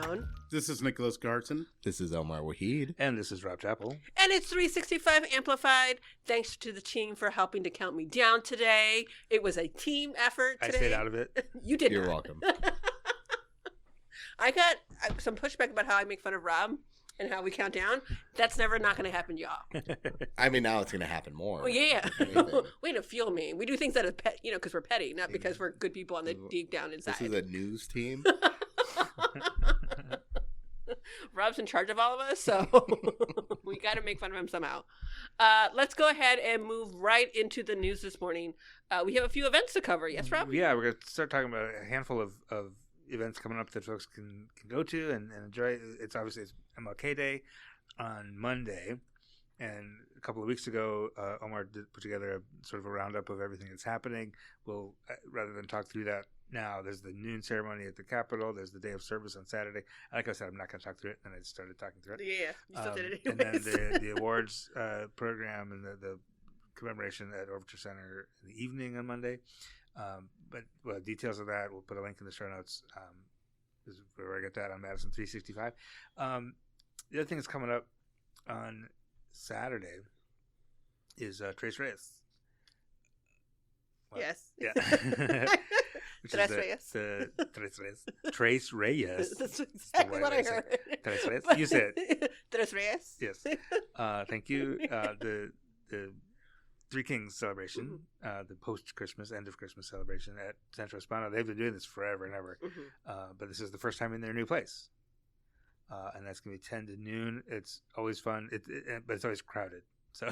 Leon. This is Nicholas Garton. This is Elmar Wahid. And this is Rob Chappell. And it's 365 Amplified. Thanks to the team for helping to count me down today. It was a team effort today. I stayed out of it. You did You're not. welcome. I got some pushback about how I make fun of Rob and how we count down. That's never not going to happen, y'all. I mean, now it's going to happen more. Oh, yeah. Anything. Way to fuel me. We do things that are because we're petty, not because we're good people on the deep down inside. This is a news team. Rob's in charge of all of us, so we got to make fun of him somehow. Let's go ahead and move right into the news this morning. We have a few events to cover. Yes, Rob? Yeah, we're going to start talking about a handful of events coming up that folks can go to and enjoy. It's MLK Day on Monday, and a couple of weeks ago, Omar put together a sort of a roundup of everything that's happening. We'll rather than talk through that now, there's the noon ceremony at the Capitol. There's the day of service on Saturday. Like I said, I'm not going to talk through it, and I just started talking through it. Yeah, you still did it And then anyways. the awards program and the commemoration at Overture Center in the evening on Monday. But details of that, we'll put a link in the show notes. This is where I get that on Madison.Special. The other thing that's coming up on Saturday is Tres Reyes. Well, yes. Yeah. Which Tres is Reyes. the Tres Reyes. Tres Reyes. That's exactly what I heard. Tres Reyes. You said it. Tres Reyes. Yes. Thank you. The Three Kings celebration, the post-Christmas, end of Christmas celebration at Centro Hispano. They've been doing this forever and ever. But this is the first time in their new place. And that's going to be 10 to noon. It's always fun, but it's always crowded. So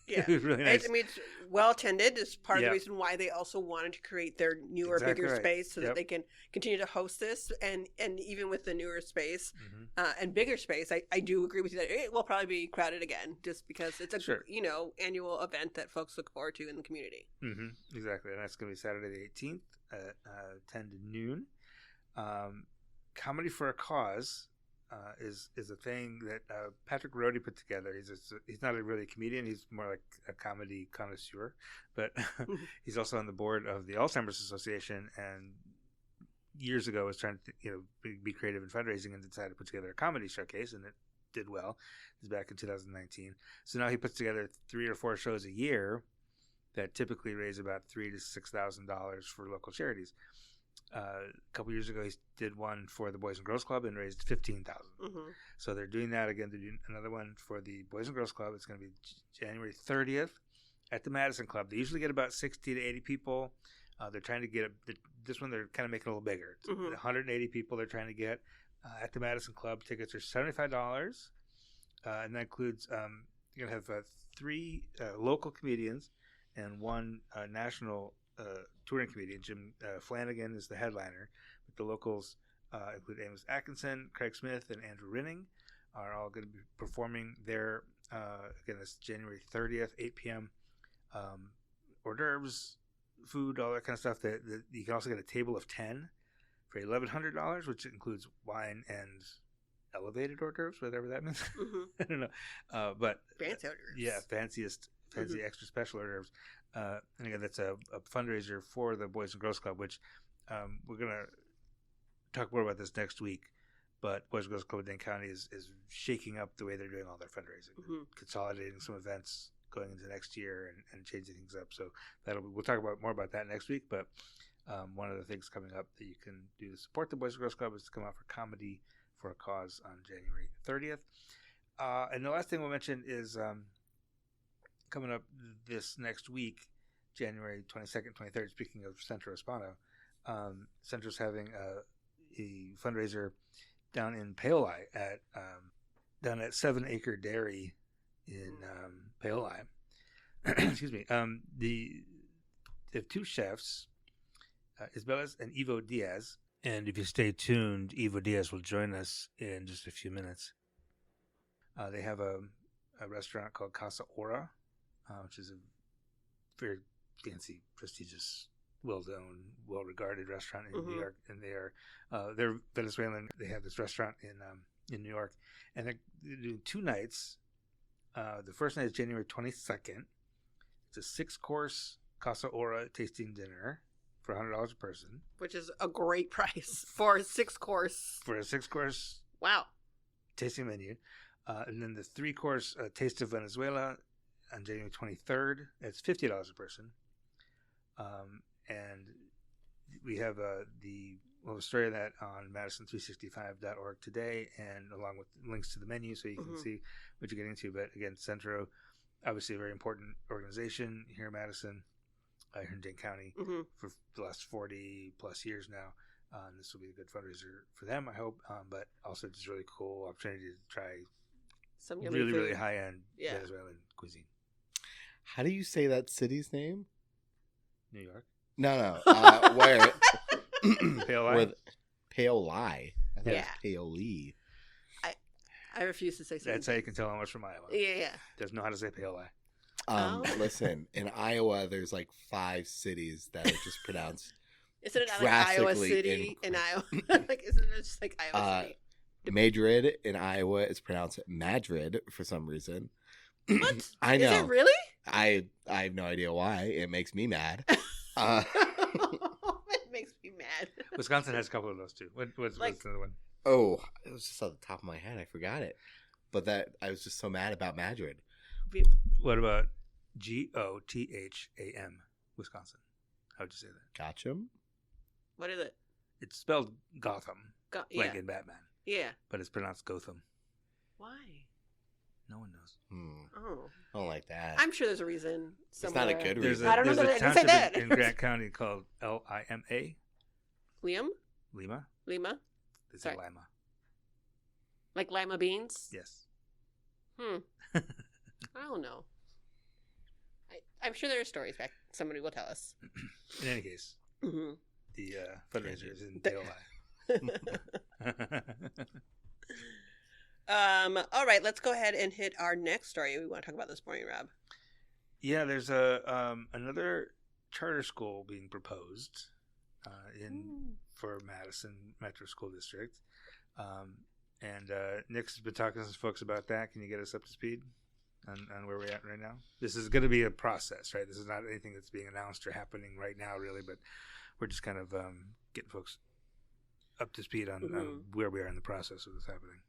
Yeah. it was really nice. I mean, it's well attended. It's part of the reason why they also wanted to create their newer, bigger space so that they can continue to host this. And even with the newer space and bigger space, I do agree with you that it will probably be crowded again, just because it's a annual event that folks look forward to in the community. Exactly, and that's going to be Saturday the 18th at 10 to noon. Comedy for a Cause is a thing that Patrick Rohde put together. He's not really a comedian. He's more like a comedy connoisseur, but he's also on the board of the Alzheimer's Association. And years ago, was trying to be creative in fundraising and decided to put together a comedy showcase, and it did well. It's back in 2019. So now he puts together 3 or 4 shows a year that typically raise about $3,000 to $6,000 for local charities. A couple years ago, he did one for the Boys and Girls Club and raised $15,000. So they're doing that again. They're doing another one for the Boys and Girls Club. It's going to be January 30th at the Madison Club. They usually get about 60 to 80 people. They're trying to get this one. They're kind of making it a little bigger. It's 180 people they're trying to get at the Madison Club. Tickets are $75, and that includes you're going to have 3 local comedians and 1 national touring comedian. Jim Flanagan is the headliner, but the locals include Amos Atkinson, Craig Smith, and Andrew Rinning are all going to be performing there. Again, it's January 30th, 8 p.m. Hors d'oeuvres, food, all that kind of stuff. That you can also get a table of 10 for $1,100, which includes wine and elevated hors d'oeuvres, whatever that means. I don't know, but fancy hors d'oeuvres. Yeah, fancy extra special hors d'oeuvres. And again, that's a fundraiser for the Boys and Girls Club, which we're going to talk more about this next week. But Boys and Girls Club of Dane County is shaking up the way they're doing all their fundraising, consolidating some events going into next year and changing things up. So we'll talk more about that next week. But one of the things coming up that you can do to support the Boys and Girls Club is to come out for Comedy for a Cause on January 30th. And the last thing we'll mention is coming up this next week, January 22nd, 23rd, speaking of Centro Hispano, Centro's having a fundraiser down in Paoli down at 7 Acre Dairy in Paoli. Excuse me. They have 2 chefs, Isabella and Ivo Diaz. And if you stay tuned, Ivo Diaz will join us in just a few minutes. They have a restaurant called Casa Ora, which is a very fancy, prestigious, well-known, well-regarded restaurant in New York. And they're Venezuelan. They have this restaurant in New York, and they're doing 2 nights. The first night is January 22nd. It's a 6-course Casa Ora tasting dinner for $100 a person. Which is a great price for a 6-course. For a 6-course Wow. tasting menu. And then the 3-course Taste of Venezuela on January 23rd. It's $50 a person. And we have we'll have a story of that on Madison.365.org today, and along with links to the menu so you can see what you're getting into. But again, Centro, obviously a very important organization here in Madison, here in Dane County, for the last 40 plus years now. And this will be a good fundraiser for them, I hope. But also just really cool opportunity to try some really, really high-end Venezuelan cuisine. How do you say that city's name? New York? No. Where? Paoli? Paoli. I thought it was Yeah. Paoli. I refuse to say something. That's how you can tell how much from Iowa. Yeah. Doesn't know how to say Paoli. Listen, in Iowa, there's like 5 cities that are just pronounced. Isn't it not like Iowa drastically City in Iowa? Like, isn't it just like Iowa City? Madrid in Iowa is pronounced Madrid for some reason. What? I know. Is it really? I have no idea why. It makes me mad. It makes me mad. Wisconsin has a couple of those too. What's another one? Oh, it was just on the top of my head. I forgot it. But I was just so mad about Madrid. What about Gotham, Wisconsin? How'd you say that? Gotcham? What is it? It's spelled Gotham, Yeah. like in Batman, Yeah. but it's pronounced Gotham. Why? No one knows. Oh. I don't like that. I'm sure there's a reason. Somewhere. It's not a good There's reason. I don't know there's that I a didn't say township that. in Grant County called Lima. Liam? Lima? Lima? They say Sorry. Lima. Like lima beans? Yes. I don't know. I'm sure there are stories back. Somebody will tell us. In any case, the fundraiser is in Paoli. All right, let's go ahead and hit our next story we want to talk about this morning, Rob. Yeah, there's another charter school being proposed for Madison Metro School District. And Nick's been talking to some folks about that. Can you get us up to speed on where we're at right now? This is going to be a process, right? This is not anything that's being announced or happening right now, really, but we're just kind of getting folks up to speed on where we are in the process of this happening.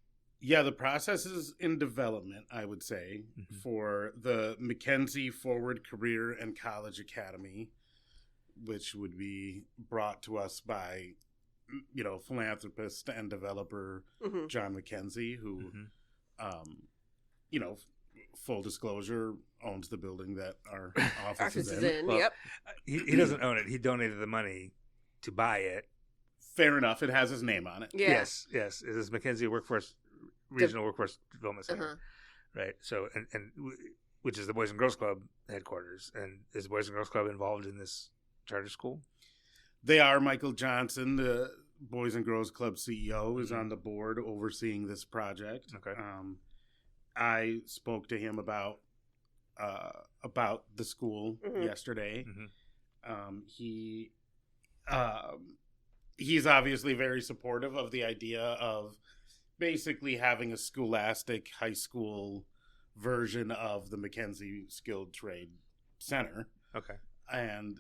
Yeah, the process is in development, I would say, for the McKenzie Forward Career and College Academy, which would be brought to us by, philanthropist and developer John McKenzie, who, full disclosure, owns the building that our office is in. Well, Yep. He doesn't own it. He donated the money to buy it. Fair enough. It has his name on it. Yeah. Yes. It is McKenzie Regional Workforce Development Center, right? So, and which is the Boys and Girls Club headquarters. And is the Boys and Girls Club involved in this charter school? They are. Michael Johnson, the Boys and Girls Club CEO, is on the board overseeing this project. Okay. I spoke to him about the school yesterday. He's obviously very supportive of the idea of basically having a scholastic high school version of the McKenzie Skilled Trade Center. Okay. And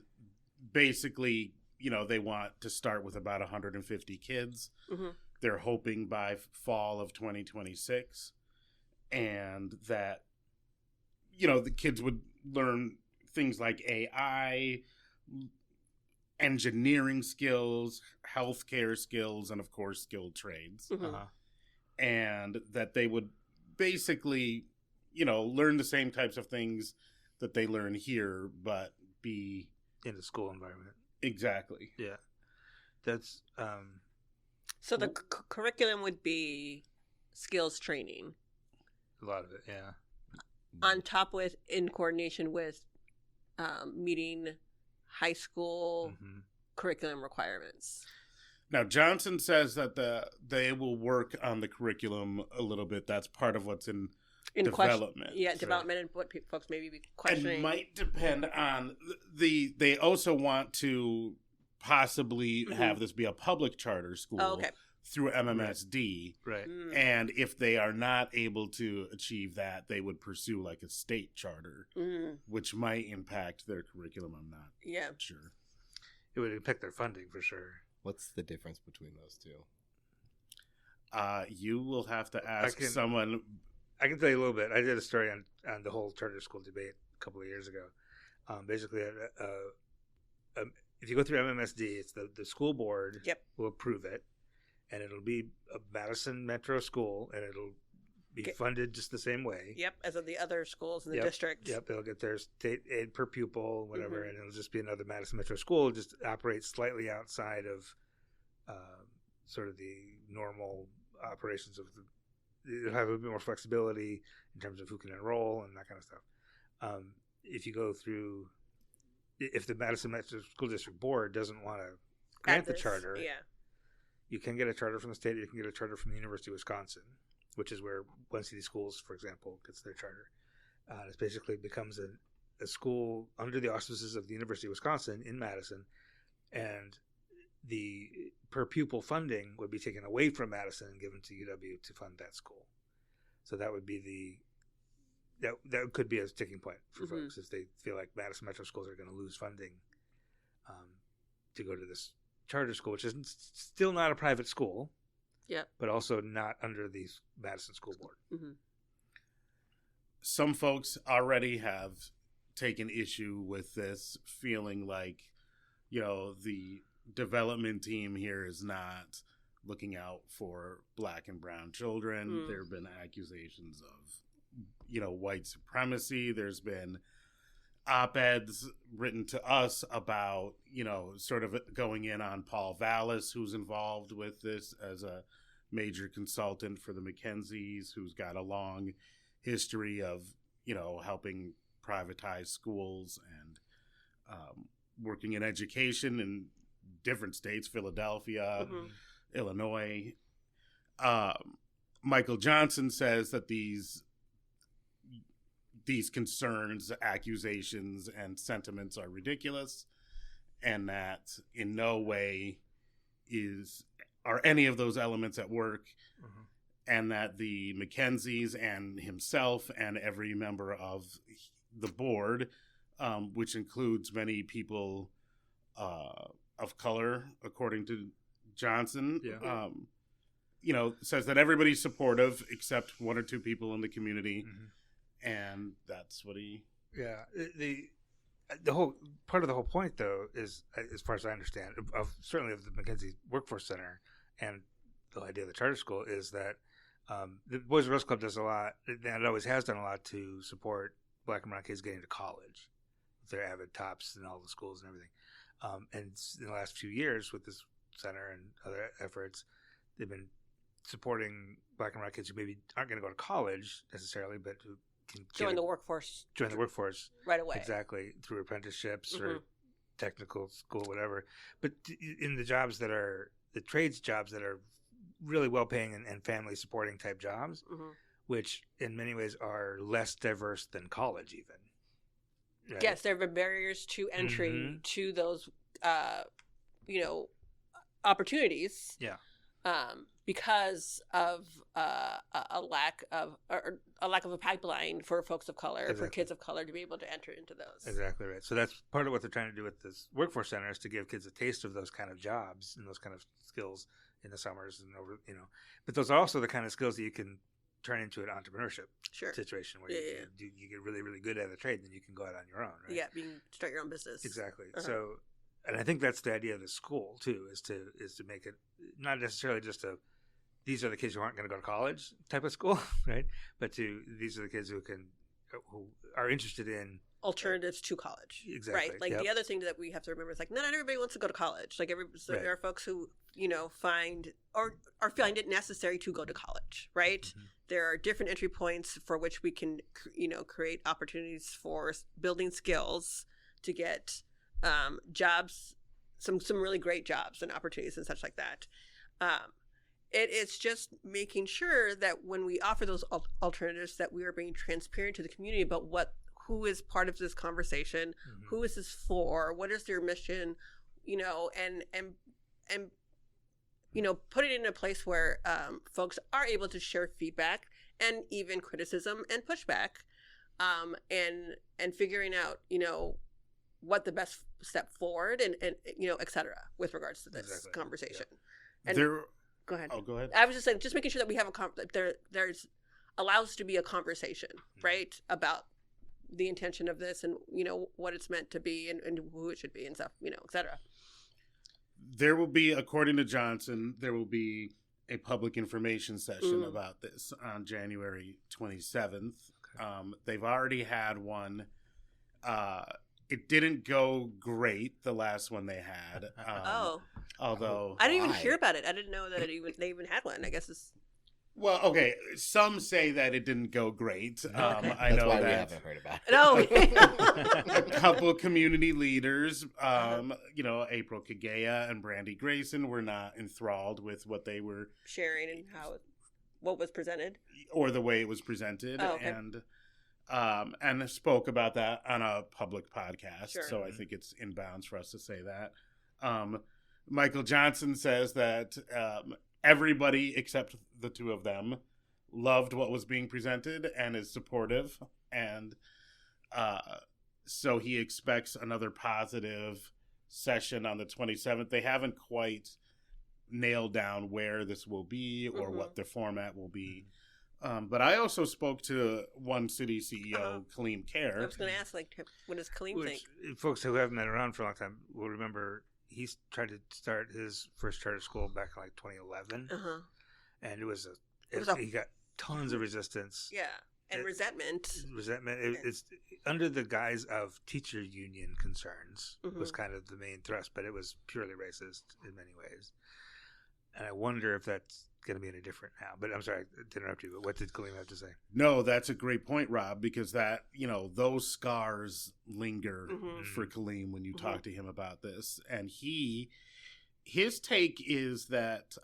basically, they want to start with about 150 kids. They're hoping by fall of 2026. And that, the kids would learn things like AI, engineering skills, healthcare skills, and of course, skilled trades. And that they would basically, learn the same types of things that they learn here, but be in the school environment. Exactly. Yeah. That's So the curriculum would be skills training. A lot of it, yeah. On top in coordination with meeting high school curriculum requirements. Now, Johnson says that they will work on the curriculum a little bit. That's part of what's in development. Development and what folks maybe be questioning. It might depend on they also want to possibly have this be a public charter school through MMSD. Right. And if they are not able to achieve that, they would pursue like a state charter, which might impact their curriculum. I'm not sure. it would impact their funding for sure. What's the difference between those two? You will have to ask someone. I can tell you a little bit. I did a story on the whole charter school debate a couple of years ago. Basically, if you go through MMSD, it's the school board will approve it, and it'll be a Madison Metro school, and it'll be funded just the same way. Yep, as of the other schools in the district. Yep, they'll get their state aid per pupil, whatever, and it'll just be another Madison Metro school. It'll just operate slightly outside of sort of the normal operations of it'll have a bit more flexibility in terms of who can enroll and that kind of stuff. If you go through, if the Madison Metro School District Board doesn't want to grant the charter, you can get a charter from the state, or you can get a charter from the University of Wisconsin, which is where One City Schools, for example, gets their charter. It basically becomes a school under the auspices of the University of Wisconsin in Madison, and the per pupil funding would be taken away from Madison and given to UW to fund that school. So that would be that could be a sticking point for folks if they feel like Madison Metro schools are going to lose funding to go to this charter school, which is still not a private school, but also not under the Madison School Board. Mm-hmm. Some folks already have taken issue with this, feeling like, the development team here is not looking out for Black and brown children. There have been accusations of, white supremacy. There's been op-eds written to us about, sort of going in on Paul Vallis, who's involved with this as a major consultant for the McKenzies, who's got a long history of, helping privatize schools and working in education in different states, Philadelphia, Illinois. Michael Johnson says that these concerns, accusations, and sentiments are ridiculous, and that in no way are any of those elements at work, and that the McKenzies and himself and every member of the board, which includes many people of color, according to Johnson, says that everybody's supportive except one or two people in the community. And that's what he... Yeah. The whole part of the whole point, though, is, as far as I understand, certainly of the McKenzie Workforce Center and the idea of the charter school, is that the Boys and Girls Club does a lot, and it always has done a lot to support Black and brown kids getting to college. They're avid tops in all the schools and everything. And in the last few years with this center and other efforts, they've been supporting Black and brown kids who maybe aren't going to go to college necessarily, but who can join the workforce right away. Exactly, through apprenticeships or technical school, whatever. But in the jobs that are the trades jobs that are really well paying and family supporting type jobs, which in many ways are less diverse than college even. Right? Yes, there have been barriers to entry to those, opportunities. Yeah. Because of a lack of a pipeline for folks of color, for kids of color to be able to enter into those. Exactly right. So that's part of what they're trying to do with this workforce center, is to give kids a taste of those kind of jobs and those kind of skills in the summers and over. But those are also the kind of skills that you can turn into an entrepreneurship situation where you get really, really good at a trade, and then you can go out on your own, right? Yeah, start your own business. Exactly. So, and I think that's the idea of the school too, is to make it not necessarily just these are the kids who aren't going to go to college type of school, right? But these are the kids who are interested in alternatives to college. Exactly. Right. Like the other thing that we have to remember is, like, not everybody wants to go to college. Like there are folks who, find it necessary to go to college, right? There are different entry points for which we can, create opportunities for building skills to get jobs, some really great jobs and opportunities and such like that. It's just making sure that when we offer those alternatives, that we are being transparent to the community about who is part of this conversation, who is this for, what is their mission, and put it in a place where folks are able to share feedback and even criticism and pushback, and figuring out, what the best step forward and et cetera with regards to this conversation. Yeah. And go ahead. Oh, go ahead. I was just saying, just making sure that we have there's allows to be a conversation, right, about the intention of this and what it's meant to be and who it should be and stuff, et cetera. There will be, according to Johnson, there will be a public information session about this on January 27th. Okay. They've already had one. It didn't go great, the last one they had. Although I didn't even hear about it. I didn't know that they even had one. I guess it's... Well, okay. Some say that it didn't go great. I know why that we haven't heard about it. No, a couple of community leaders, April Kagea and Brandy Grayson, were not enthralled with what they were sharing and what was presented, or the way it was presented, and spoke about that on a public podcast. Sure. So I think it's in bounds for us to say that. Michael Johnson says that everybody except the two of them loved what was being presented and is supportive. And so he expects another positive session on the 27th. They haven't quite nailed down where this will be or what the format will be. But I also spoke to one city CEO, Kaleem Care. I was going to ask, what does Kaleem think? Folks who haven't been around for a long time will remember he's tried to start his first charter school back in 2011. And he got tons of resistance. Yeah, and resentment. It's under the guise of teacher union concerns was kind of the main thrust, but it was purely racist in many ways. And I wonder if that's going to be any different now. But I'm sorry to interrupt you, but what did Kaleem have to say? No, that's a great point, Rob, because that, those scars linger for Kaleem when you talk to him about this. And his take is that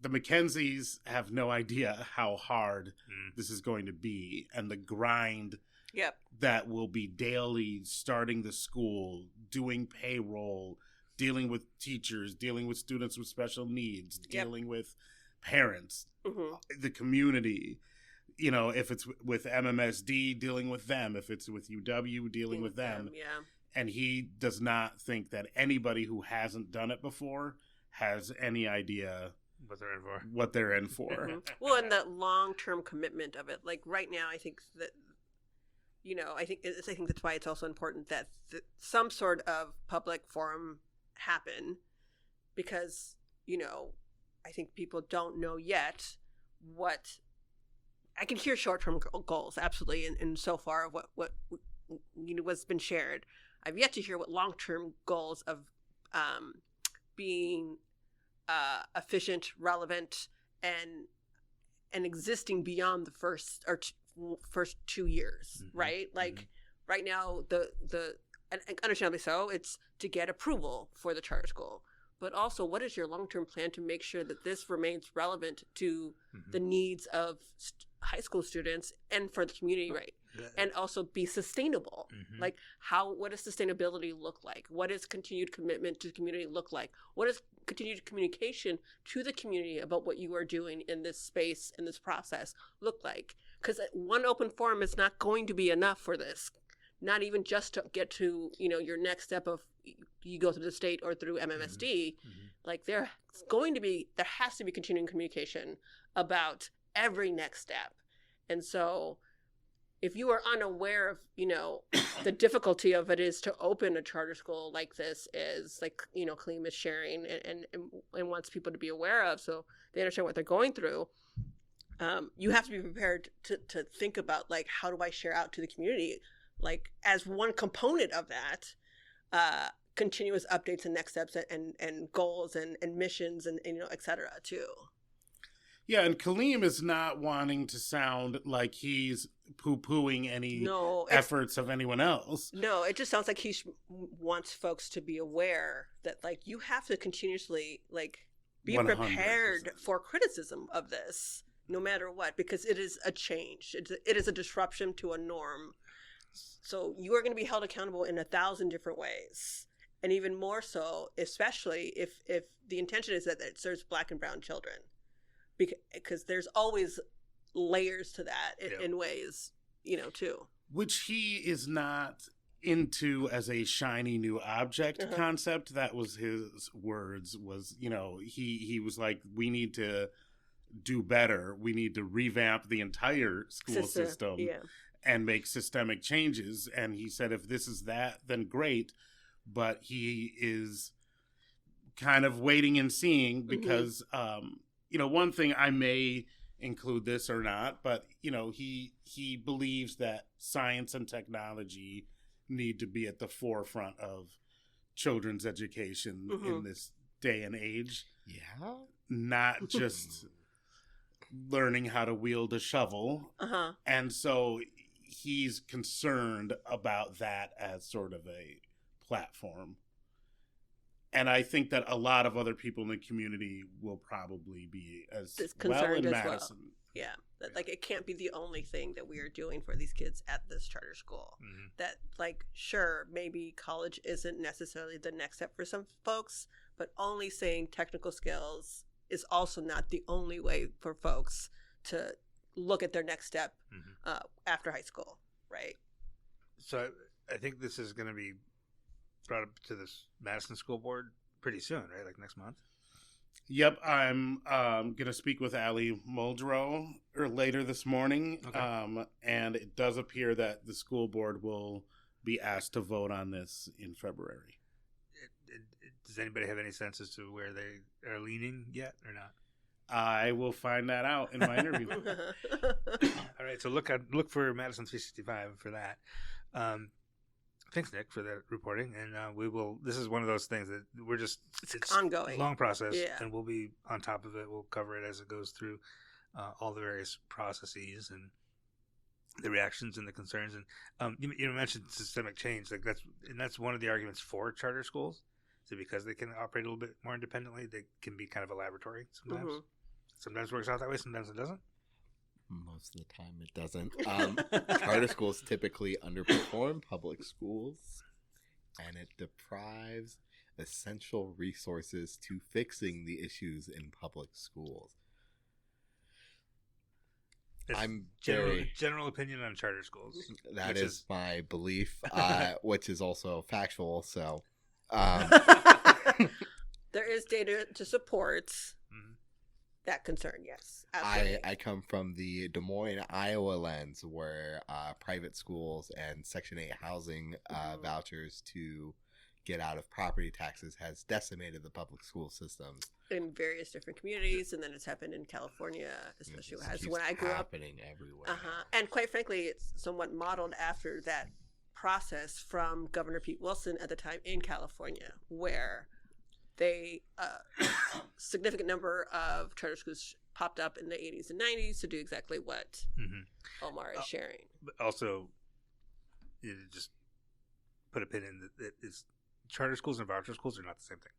the McKenzies have no idea how hard this is going to be, and the grind that will be daily, starting the school, doing payroll, dealing with teachers, dealing with students with special needs, dealing with parents, the community. If it's with MMSD, dealing with them. If it's with UW, dealing with them. Yeah. And he does not think that anybody who hasn't done it before has any idea what they're in for. Well, and that long-term commitment of it. Like right now, I think that, I think that's why it's also important that some sort of public forum happen, because I think people don't know yet what I can hear. Short-term goals, absolutely, and so far of what what's been shared. I've yet to hear what long-term goals of being efficient, relevant, and existing beyond the first 2 years, right? Like right now, and understandably so, it's to get approval for the charter school. But also, what is your long-term plan to make sure that this remains relevant to the needs of high school students and for the community, right? And also be sustainable. Like, what does sustainability look like? What does continued commitment to the community look like? What does continued communication to the community about what you are doing in this space, in this process, look like? Because one open forum is not going to be enough for this. Not even just to get to, your next step of you go through the state or through MMSD. Like there has to be continuing communication about every next step. And so if you are unaware of, the difficulty of it is to open a charter school like this is like, Kaleem is sharing and wants people to be aware of so they understand what they're going through. You have to be prepared to think about, like, how do I share out to the community? Like, as one component of that, continuous updates and next steps and goals and missions and et cetera, too. Yeah, and Kaleem is not wanting to sound like he's poo-pooing any efforts of anyone else. No, it just sounds like he wants folks to be aware that, like, you have to continuously, like, be 100%. Prepared for criticism of this, no matter what, because it is a change. It is a disruption to a norm. So you are going to be held accountable in 1,000 different ways. And even more so, especially if the intention is that it serves Black and brown children. Because there's always layers to that in ways, too. Which he is not into as a shiny new object concept. That was his words, was, he was like, we need to do better. We need to revamp the entire school system and make systemic changes. And he said, if this is that, then great. But he is kind of waiting and seeing because, one thing, I may include this or not, but, he believes that science and technology need to be at the forefront of children's education in this day and age. Yeah. Not just learning how to wield a shovel. And so he's concerned about that as sort of a platform. And I think that a lot of other people in the community will probably be as concerned in Madison. Well. Yeah. That, like, it can't be the only thing that we are doing for these kids at this charter school. That, like, sure, maybe college isn't necessarily the next step for some folks, but only saying technical skills is also not the only way for folks to look at their next step after high school, right? So I think this is going to be brought up to this Madison School Board pretty soon, right? Like next month? Yep, I'm going to speak with Ali Muldrow later this morning, and it does appear that the school board will be asked to vote on this in February. Does anybody have any sense as to where they are leaning yet or not? I will find that out in my interview. All right, so look for Madison 365 for that. Thanks, Nick, for that reporting, and we will. This is one of those things that we're just it's ongoing, long process, and we'll be on top of it. We'll cover it as it goes through all the various processes and the reactions and the concerns. And you mentioned systemic change, like that's one of the arguments for charter schools. So because they can operate a little bit more independently, they can be kind of a laboratory sometimes. Sometimes it works out that way, sometimes it doesn't. Most of the time it doesn't. Charter schools typically underperform public schools, and it deprives essential resources to fixing the issues in public schools. I'm general opinion on charter schools. That is my belief, which is also factual. So there is data to support that concern. Yes, absolutely. I come from the Des Moines, Iowa lens, where private schools and Section 8 housing vouchers to get out of property taxes has decimated the public school systems in various different communities, and then it's happened in California, especially as when I grew up. Happening everywhere. And quite frankly, it's somewhat modeled after that process from Governor Pete Wilson at the time in California, where they significant number of charter schools popped up in the 80s and 90s to do exactly what Omar is sharing. But also, just put a pin in that is charter schools and voucher schools are not the same thing.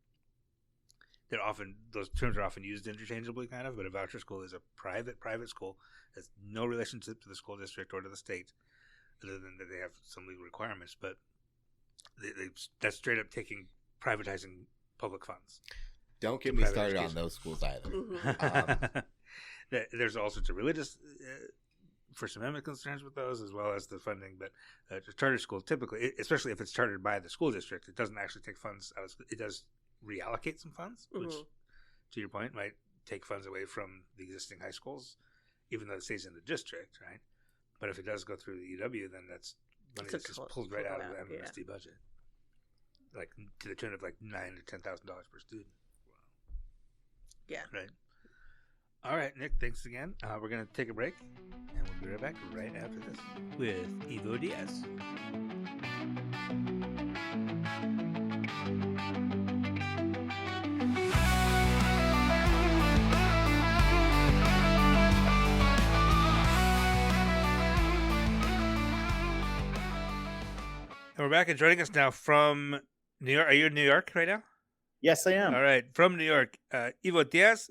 Those terms are often used interchangeably, kind of. But a voucher school is a private school, has no relationship to the school district or to the state, other than that they have some legal requirements. But that's straight up privatizing public funds. Don't get me started on those schools either. There's all sorts of religious First Amendment concerns with those, as well as the funding. But charter schools typically, especially if it's chartered by the school district, it doesn't actually take funds out. It does reallocate some funds, which, to your point, might take funds away from the existing high schools, even though it stays in the district, right? But if it does go through the UW, then that's money that's just pulled right out of the MSD budget, like to the tune of like $9,000 to $10,000 per student. Wow. Yeah. Right. All right, Nick. Thanks again. We're gonna take a break, and we'll be right back right after this with Ivo Diaz. And we're back, and joining us now from New York. Are you in New York right now? Yes, I am. All right. From New York, Ivo Diaz,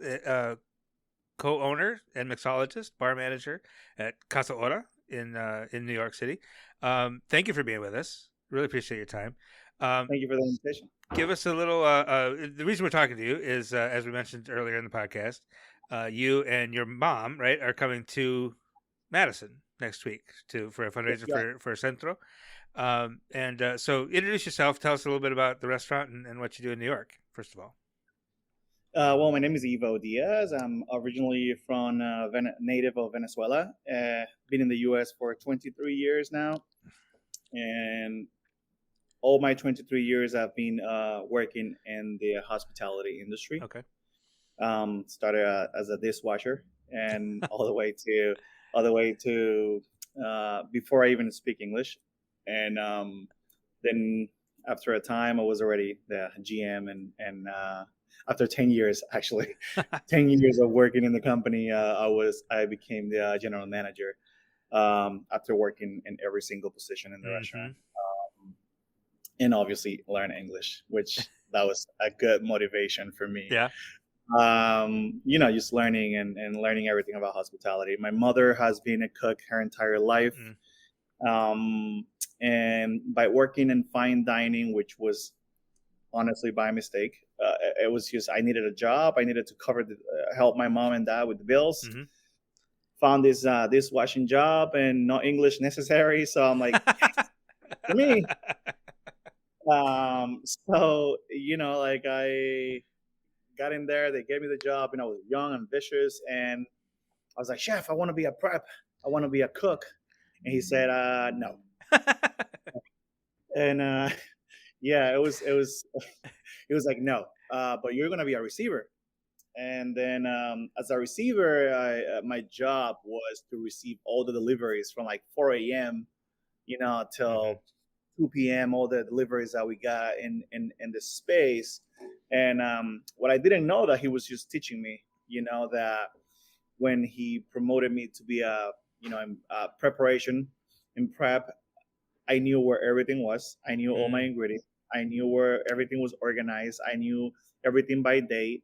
co-owner and mixologist, bar manager at Casa Ora in New York City. Thank you for being with us. Really appreciate your time. Thank you for the invitation. Give us a little, the reason we're talking to you is, as we mentioned earlier in the podcast, you and your mom, right, are coming to Madison next week for a fundraiser for Centro. So introduce yourself. Tell us a little bit about the restaurant and what you do in New York, first of all. Well, my name is Ivo Diaz. I'm originally from native of Venezuela. Been in the U.S. for 23 years now. And all my 23 years I've been working in the hospitality industry. Okay. Started as a dishwasher and all the way to before I even speak English. And then after a time I was already the GM and after 10 years, actually, 10 years of working in the company, I became the general manager after working in every single position in the restaurant. And obviously learn English, which that was a good motivation for me. Yeah. Just learning and learning everything about hospitality. My mother has been a cook her entire life. And by working in fine dining, which was honestly by mistake, it was just I needed a job. I needed to help my mom and dad with the bills. Found this dishwashing job and no English necessary. So I'm like, for me. So I got in there. They gave me the job, and I was young, ambitious, and I was like, "Chef, I want to be a prep. I want to be a cook." And he said, "No." And it was like, "No, but you're gonna be a receiver." And then as a receiver, my job was to receive all the deliveries from like 4 a.m. Till 2 p.m. all the deliveries that we got in the space. And what I didn't know that he was just teaching me, that when he promoted me to be in preparation in prep, I knew where everything was. I knew all my ingredients. I knew where everything was organized. I knew everything by date.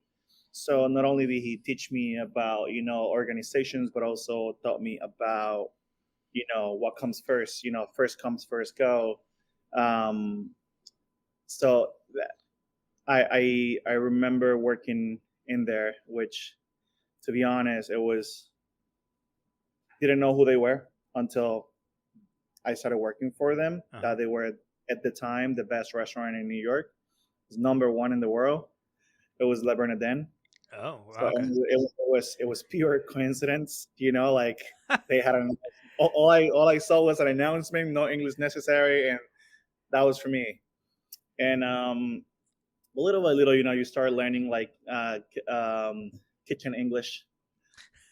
So not only did he teach me about, organizations, but also taught me about, what comes first, first comes, first go. So I remember working in there, which, to be honest, didn't know who they were until I started working for them. That they were at the time the best restaurant in New York. It was number 1 in the world. It was Le Bernardin. Oh, wow. So Okay. it was pure coincidence, like they had all I saw was an announcement, no English necessary, and that was for me. And little by little, you start learning like kitchen English.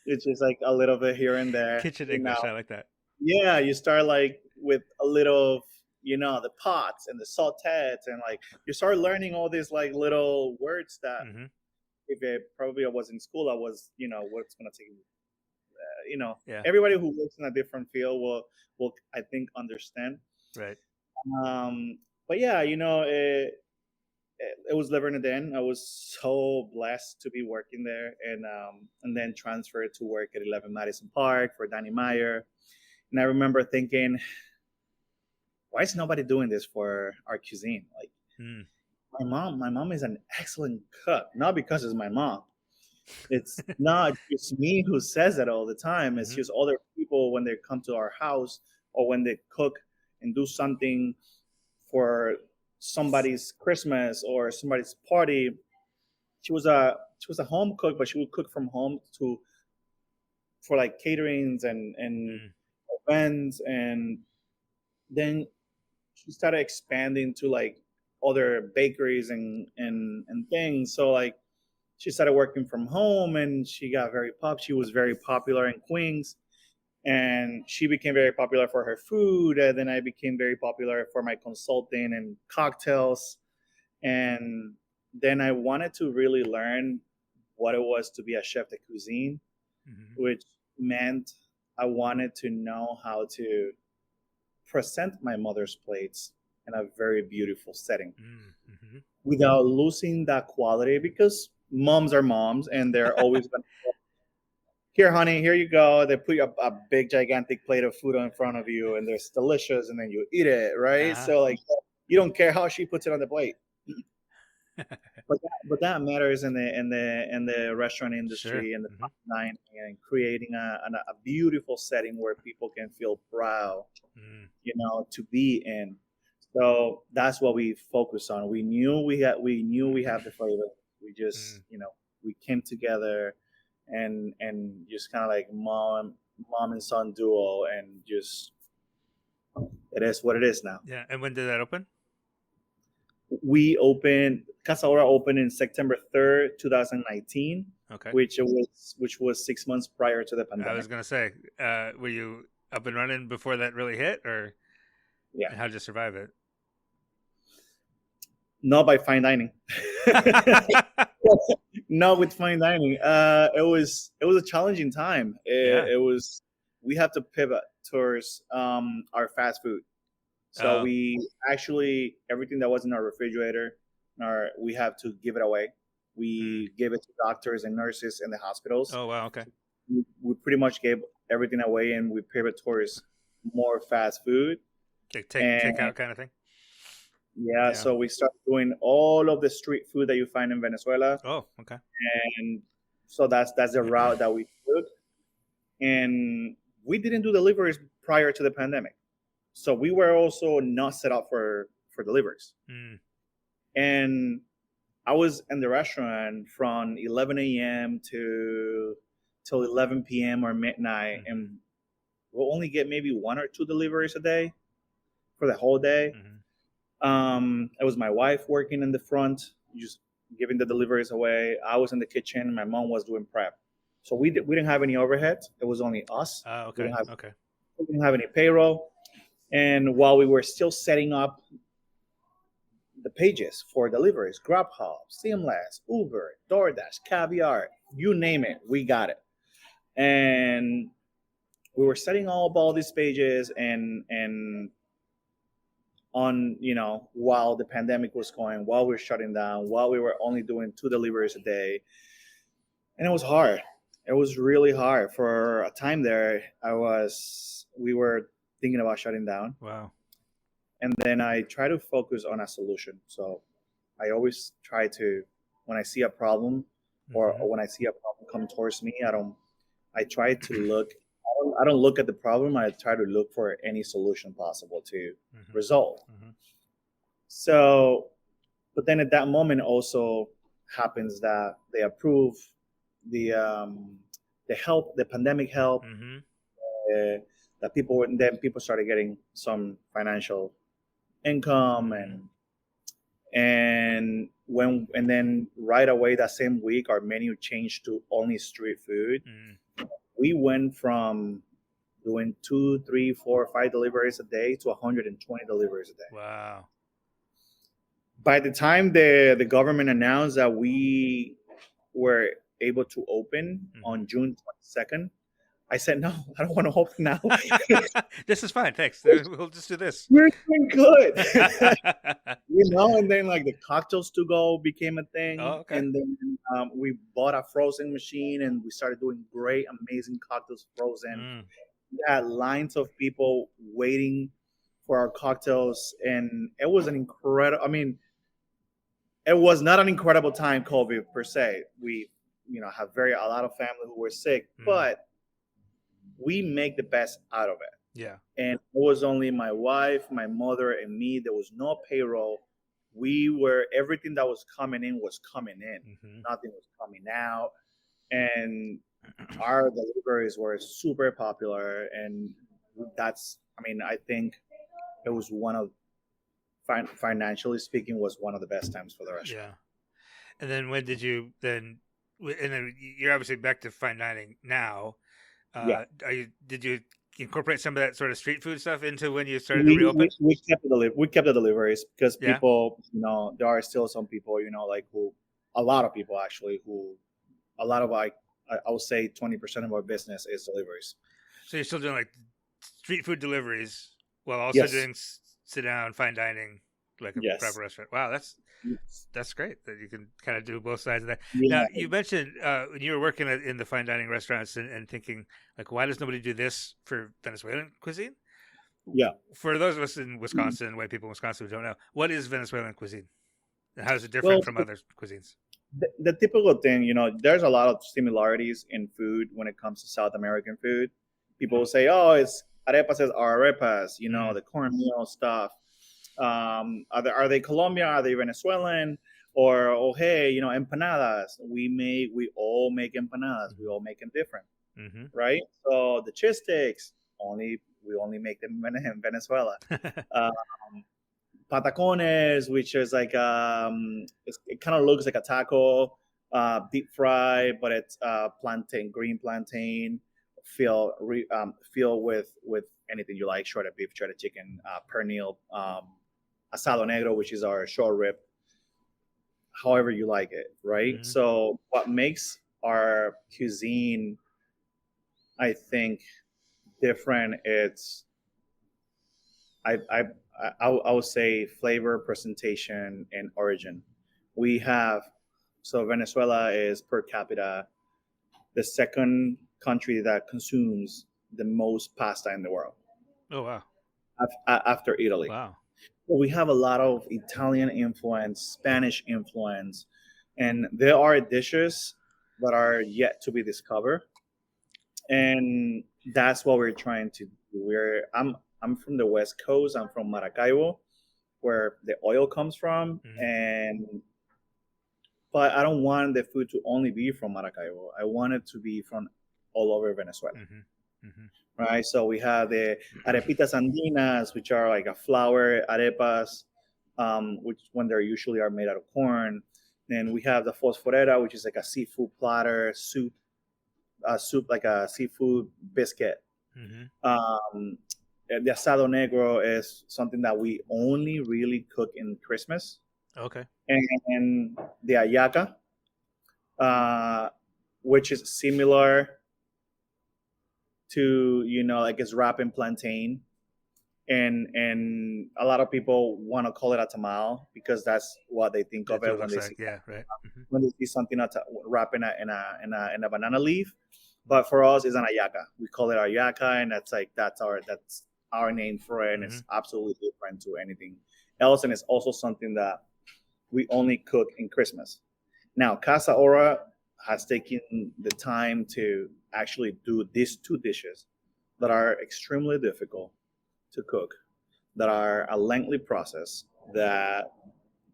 It's just like a little bit here and there. Kitchen English, I like that. Yeah, you start like with a little, the pots and the sautettes, and like you start learning all these like little words that if I was in school, I was, what's gonna take. Everybody who works in a different field will I think understand. Right. But yeah, it was Le Bernardin. I was so blessed to be working there, and then transferred to work at 11 Madison Park for Danny Meyer. And I remember thinking, why is nobody doing this for our cuisine? Like, my mom is an excellent cook, not because it's my mom. It's not just me who says that all the time. It's just other people when they come to our house or when they cook and do something for somebody's Christmas or somebody's party. She was a home cook, but she would cook from home for like caterings and events, and then she started expanding to like other bakeries and things. So like she started working from home, and she got she was very popular in Queens, and she became very popular for her food. And then I became very popular for my consulting and cocktails. And then I wanted to really learn what it was to be a chef de cuisine, which meant I wanted to know how to present my mother's plates in a very beautiful setting without losing that quality, because moms are moms and they're always going to, here, honey, here you go. They put a big, gigantic plate of food in front of you, and it's delicious, and then you eat it, right? So like, you don't care how she puts it on the plate. but that matters in the restaurant industry Sure. and the dining and creating a beautiful setting where people can feel proud, to be in. So that's what we focus on. We knew we have the flavor. We just we came together and just kind of like mom and son duo, and just it is what it is now. Yeah. And when did that open? We opened Casa Ora opened in September 3rd, 2019. Okay. Which was 6 months prior to the pandemic. I was gonna say, were you up and running before that really hit, or how'd you survive it? Not by fine dining. Not with fine dining. It was a challenging time. It was. We had to pivot towards our fast food. So we actually, everything that was in our refrigerator, we have to give it away. We gave it to doctors and nurses in the hospitals. Oh, wow. Okay. We pretty much gave everything away, and we pivot towards more fast food. Take out kind of thing? Yeah, so we started doing all of the street food that you find in Venezuela. Oh, okay. And so that's the route that we took. And we didn't do deliveries prior to the pandemic. So we were also not set up for deliveries. And I was in the restaurant from 11 a.m. till 11 p.m. or midnight, and we'll only get maybe 1 or 2 deliveries a day for the whole day. It was my wife working in the front, just giving the deliveries away. I was in the kitchen. My mom was doing prep. So we didn't have any overhead. It was only us. Okay. We didn't have any payroll. And while we were still setting up the pages for deliveries, Grubhub, Seamless, Uber, DoorDash, Caviar, you name it, we got it. And we were setting up all these pages and on, while the pandemic was going, while we were shutting down, while we were only doing 2 deliveries a day. And it was hard. It was really hard. For a time there, we were thinking about shutting down. Wow. And then I try to focus on a solution. So I always try to, when I see a problem or when I see a problem come towards me, I don't look at the problem. I try to look for any solution possible to resolve. So, but then at that moment also happens that they approve the help, the pandemic help, that people started getting some financial income, and then right away that same week our menu changed to only street food. We went from doing 2, 3, 4, 5 deliveries a day to 120 deliveries a day. Wow. By the time the government announced that we were able to open on June 22nd, I said, no, I don't want to open now. This is fine. Thanks. We'll just do this. We're doing good. And then like the cocktails to go became a thing. Oh, okay. And then we bought a frozen machine and we started doing great, amazing cocktails frozen. We had lines of people waiting for our cocktails. And it was an incredible, it was not an incredible time, COVID per se. We, have a lot of family who were sick, but we make the best out of it. Yeah. And it was only my wife, my mother, and me. There was no payroll. Everything that was coming in was coming in. Nothing was coming out. And our deliveries were super popular. And I think it was financially speaking, was one of the best times for the restaurant. Yeah. And then when did you then you're obviously back to fine dining now. Did you incorporate some of that sort of street food stuff into when you started to reopen? We kept the deliveries because people, there are still some people, a lot of people actually I would say 20% of our business is deliveries. So you're still doing like street food deliveries while also doing sit down fine dining like a proper restaurant. Wow, that's great that you can kind of do both sides of that. Yeah. Now, you mentioned when you were working in the fine dining restaurants and thinking, like, why does nobody do this for Venezuelan cuisine? Yeah. For those of us in Wisconsin, white people in Wisconsin who don't know, what is Venezuelan cuisine? And how is it different from other cuisines? The typical thing, there's a lot of similarities in food when it comes to South American food. People will say, "Oh, it's arepas are arepas," the cornmeal stuff. Are they Colombian? Are they Venezuelan? Or hey, empanadas. We all make empanadas. We all make them different, right? So the cheese sticks we only make them in Venezuela. Patacones, which is like it kind of looks like a taco, deep fried, but it's green plantain, filled with anything you like: shredded beef, shredded chicken, pernil, asado negro, which is our short rib. However you like it, right? So what makes our cuisine, I think, different, it's I would say flavor, presentation, and origin. So Venezuela is per capita the second country that consumes the most pasta in the world. Oh, wow. After Italy. Wow. We have a lot of Italian influence, Spanish influence, and there are dishes that are yet to be discovered. And that's what we're trying to do. I'm from the West Coast. I'm from Maracaibo, where the oil comes from, but I don't want the food to only be from Maracaibo. I want it to be from all over Venezuela. Right, so we have the arepitas andinas, which are like a flour arepas, which when they're usually are made out of corn. Then we have the fosforera, which is like a seafood platter soup like a seafood biscuit. The asado negro is something that we only really cook in Christmas. Okay. And the hallaca, which is similar to, like it's wrapped in plantain, and a lot of people want to call it a tamal because that's what they think of it when they see when they see something wrapped in a banana leaf. But for us, it's an hallaca. We call it hallaca, and that's our name for it, and it's absolutely different to anything else. And it's also something that we only cook in Christmas. Now, Casa Ora has taken the time to actually do these two dishes that are extremely difficult to cook, that are a lengthy process that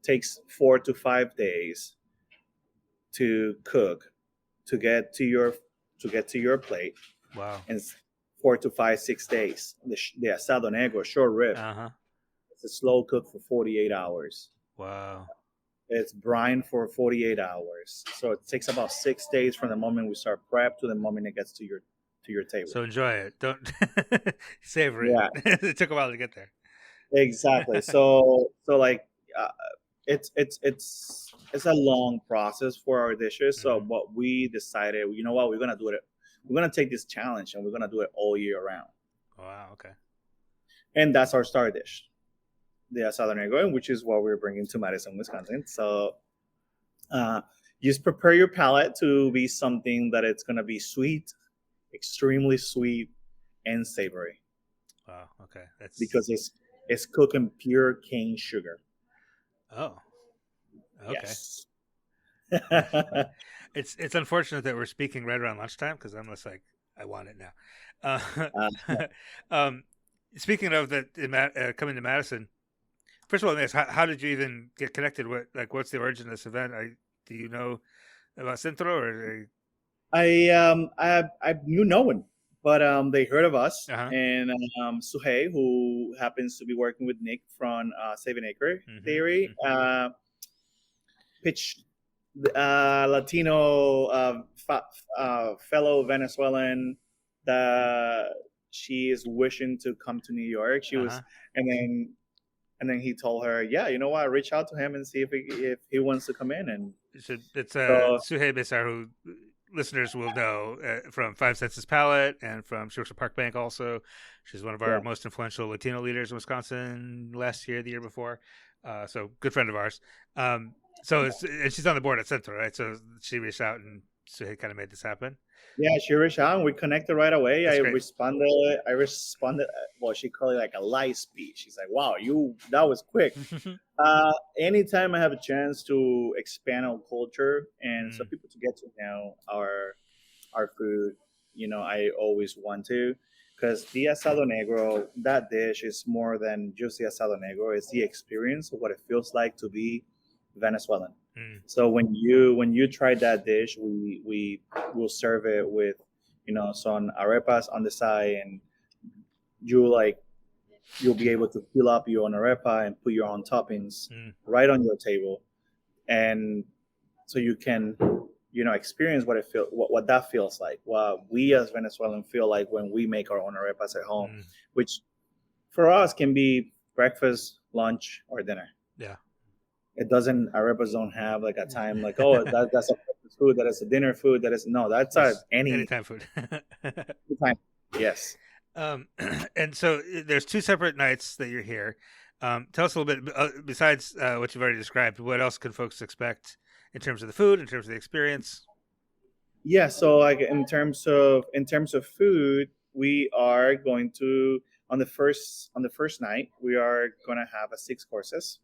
takes 4 to 5 days to cook, to get to your plate. Wow. And 4 to 5, 6 days. The asado negro, short rib, it's a slow cook for 48 hours. Wow. It's brine for 48 hours. So it takes about 6 days from the moment we start prep to the moment it gets to your table. So enjoy it. Don't savor it. Yeah. It took a while to get there. Exactly. So like it's a long process for our dishes. So what we decided, you know what, we're gonna do it. We're gonna take this challenge and we're gonna do it all year round. Wow. Okay. And that's our star dish, the asado negro, which is what we're bringing to Madison, Wisconsin. So just prepare your palate to be something that it's going to be sweet, extremely sweet, and savory. Wow, okay. That's because it's cooked in pure cane sugar. Oh, okay. Yes. It's unfortunate that we're speaking right around lunchtime because I'm just like, I want it now. Speaking of that, coming to Madison, first of all, how did you even get connected? What's the origin of this event? Do you know about Centro or? I knew no one, but they heard of us, and Suhey, who happens to be working with Nick from Saving Acre Theory, pitched Latino fellow Venezuelan that she is wishing to come to New York. She was, and then he told her, yeah, you know what, reach out to him and see if he wants to come in. And it's Suhey Besar, who listeners will know from Five Senses Palette and from She Works at Park Bank also. She's one of our most influential Latino leaders in Wisconsin last year, the year before. So good friend of ours. And she's on the board at Centro, right? So she reached out and so he kind of made this happen. Yeah, she reached out and we connected right away. That's I great. responded. Well, she called it like a light speed. She's like, "Wow, that was quick." Anytime I have a chance to expand on culture and so people to get to know our food, I always want to, because the asado negro, that dish is more than just the asado negro. It's the experience of what it feels like to be Venezuelan. So when you try that dish, we will serve it with some arepas on the side, and you'll be able to fill up your own arepa and put your own toppings right on your table, and so you can experience what that feels like. What we as Venezuelans feel like when we make our own arepas at home, which for us can be breakfast, lunch, or dinner. Yeah. Arepas don't have like a time like, oh, that's a breakfast food, that is a dinner food, that's anytime food. Anytime. Yes. And so there's 2 separate nights that you're here. Tell us a little bit, besides what you've already described, what else can folks expect in terms of the food, in terms of the experience? Yeah, so like in terms of food, we are going to on the first night we are going to have 6 courses.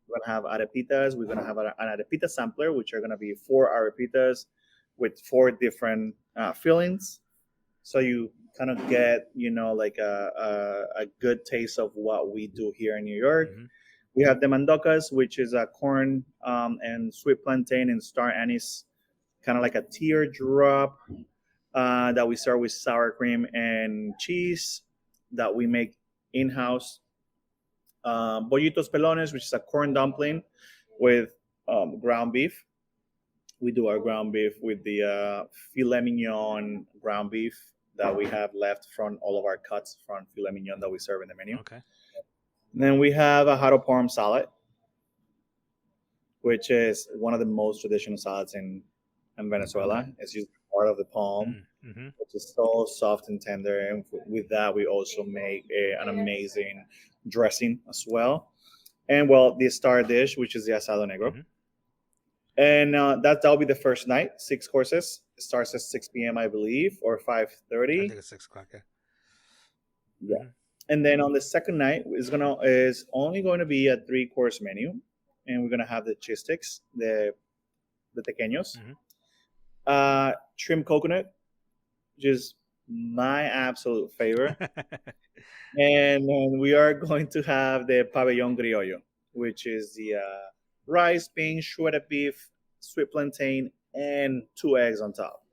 We're going to have arepitas. We're going to have an arepita sampler, which are going to be 4 arepitas with 4 different fillings. So you kind of get, like a good taste of what we do here in New York. We have the mandocas, which is a corn and sweet plantain and star anise, kind of like a teardrop that we serve with sour cream and cheese that we make in-house. Bollitos pelones, which is a corn dumpling with ground beef. We do our ground beef with the filet mignon ground beef that we have left from all of our cuts from filet mignon that we serve in the menu. Okay. And then we have a jarro parm salad, which is one of the most traditional salads in Venezuela. It's usually part of the palm, which is so soft and tender. And with that, we also make an amazing dressing as well. And the star dish, which is the asado negro. And that'll be the first night, 6 courses. It starts at 6 p.m., I believe, or 5:30. I think it's 6 o'clock, yeah. And then on the second night is only going to be a 3-course menu, and we're going to have the cheese sticks, the tequeños, shrimp coconut, which is my absolute favorite. And then we are going to have the pabellón criollo, which is the rice, beans, shredded beef, sweet plantain, and 2 eggs on top.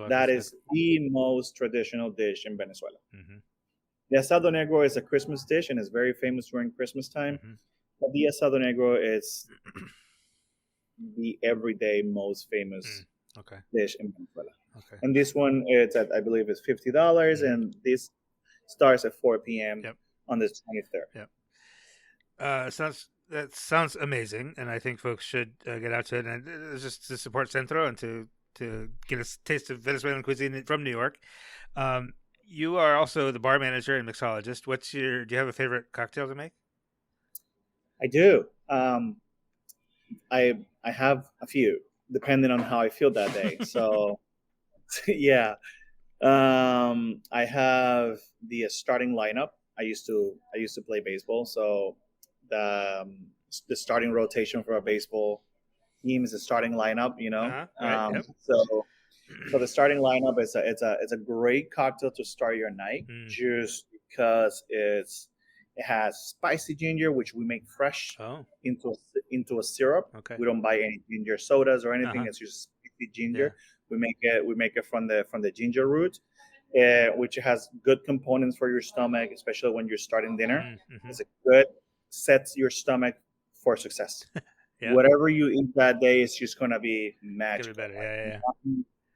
That is the most traditional dish in Venezuela. The asado negro is a Christmas dish and is very famous during Christmas time. But the asado negro is the everyday most famous dish in Venezuela. And this one, I believe it's $50, and this starts at 4 p.m. on the 23rd. That sounds amazing, and I think folks should get out to it, and just to support Centro and to get a taste of Venezuelan cuisine from New York. You are also the bar manager and mixologist. Do you have a favorite cocktail to make? I do. I have a few, depending on how I feel that day. So, yeah. I have the starting lineup. I used to play baseball, so the starting rotation for a baseball team is the starting lineup. So the starting lineup is it's a great cocktail to start your night, just because it has spicy ginger, which we make fresh into a syrup. We don't buy any ginger sodas or anything. It's just spicy ginger. We make it from the ginger root, which has good components for your stomach, especially when you're starting dinner. It's a good sets your stomach for success. Whatever you eat that day is just gonna be magic. Better.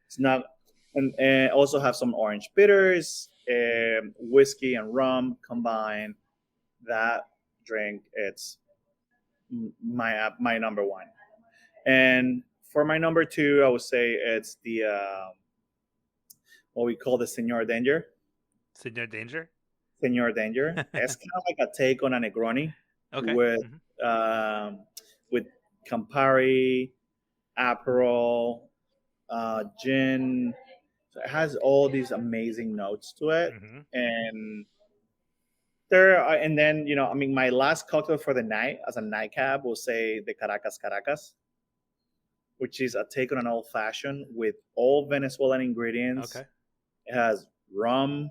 It's not, and also have some orange bitters, whiskey and rum combined. That drink, it's my number one. And for my number 2, I would say it's the what we call the Señor Danger. Señor Danger? Señor Danger. It's kind of like a take on a Negroni with Campari, Aperol, gin. So it has all these amazing notes to it, and and then my last cocktail for the night as a nightcap will say the Caracas, which is a take on an old fashioned with all Venezuelan ingredients. Okay. It has rum.